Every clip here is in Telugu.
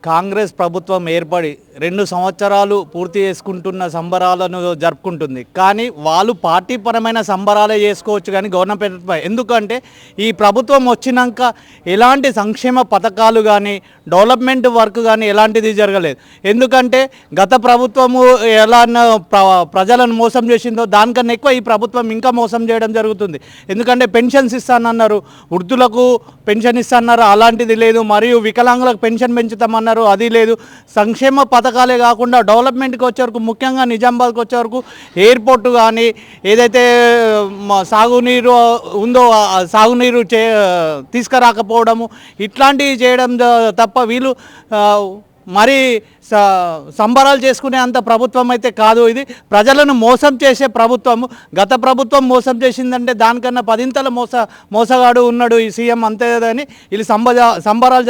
కాంగ్రెస్ ప్రభుత్వం ఏర్పడి 2 సంవత్సరాలు పూర్తి చేసుకుంటున్న సంబరాలను జరుపుకుంటుంది. కానీ వాళ్ళు పార్టీ పరమైన సంబరాలే చేసుకోవచ్చు కానీ గవర్నమెంట్పై ఎందుకంటే ఈ ప్రభుత్వం వచ్చినాక ఎలాంటి సంక్షేమ పథకాలు కానీ డెవలప్మెంట్ వర్క్ కానీ ఎలాంటిది జరగలేదు. ఎందుకంటే గత ప్రభుత్వము ఎలా ప్రజలను మోసం చేసిందో దానికన్నా ఎక్కువ ఈ ప్రభుత్వం ఇంకా మోసం చేయడం జరుగుతుంది. ఎందుకంటే పెన్షన్స్ ఇస్తానన్నారు, వృద్ధులకు పెన్షన్ ఇస్తానన్నారు, అలాంటిది లేదు. మరియు వికలాంగులకు పెన్షన్ పెంచుతామన్నారు, అది లేదు. సంక్షేమ పథకాలే కాకుండా డెవలప్మెంట్కి వచ్చే వరకు, ముఖ్యంగా నిజామాబాద్కి వచ్చే వరకు ఎయిర్పోర్టు కానీ ఏదైతే సాగునీరు ఉందో సాగునీరు తీసుకురాకపోవడము ఇట్లాంటివి చేయడం తప్ప వీళ్ళు మరి సంబరాలు చేసుకునే అంత ప్రభుత్వం అయితే కాదు. ఇది ప్రజలను మోసం చేసే ప్రభుత్వము. గత ప్రభుత్వం మోసం చేసిందంటే దానికన్నా 10 మోసగాడు ఉన్నాడు ఈ సీఎం, అంతేదని వీళ్ళు సంబరాలు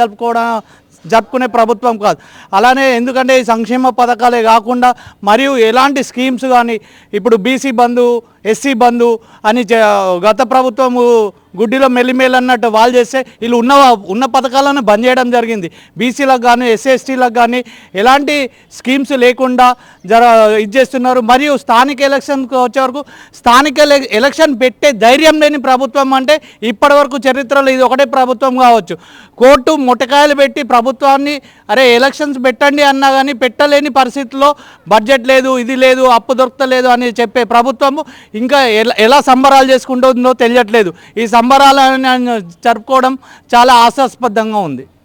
జరుపుకునే ప్రభుత్వం కాదు. అలానే ఎందుకంటే ఈ సంక్షేమ పథకాలే కాకుండా మరియు ఎలాంటి స్కీమ్స్ కానీ ఇప్పుడు బీసీ బంధు, ఎస్సీ బంధు అని గత ప్రభుత్వము గుడ్డిలో మెల్లిమేలు అన్నట్టు వాళ్ళు చేస్తే వీళ్ళు ఉన్న పథకాలను బంద్ చేయడం జరిగింది. బీసీలకు కానీ ఎస్సీ/ఎస్టీలకు కానీ ఎలాంటి స్కీమ్స్ లేకుండా ఇది చేస్తున్నారు. మరియు స్థానిక ఎలక్షన్కి వచ్చే వరకు స్థానిక ఎలక్షన్ పెట్టే ధైర్యం లేని ప్రభుత్వం అంటే ఇప్పటి వరకు చరిత్రలో ఇది ఒకటే ప్రభుత్వం కావచ్చు. కోర్టు మొట్టకాయలు పెట్టి ప్రభుత్వాన్ని ఎలక్షన్స్ పెట్టండి అన్నా కానీ పెట్టలేని పరిస్థితుల్లో బడ్జెట్ లేదు, ఇది లేదు, అప్పు దొరకలేదు అని చెప్పే ప్రభుత్వము ఇంకా ఎలా సంబరాలు చేసుకుంటుందో తెలియట్లేదు. ఈ సంబరాలను జరుపుకోవడం చాలా హాస్యాస్పదంగా ఉంది.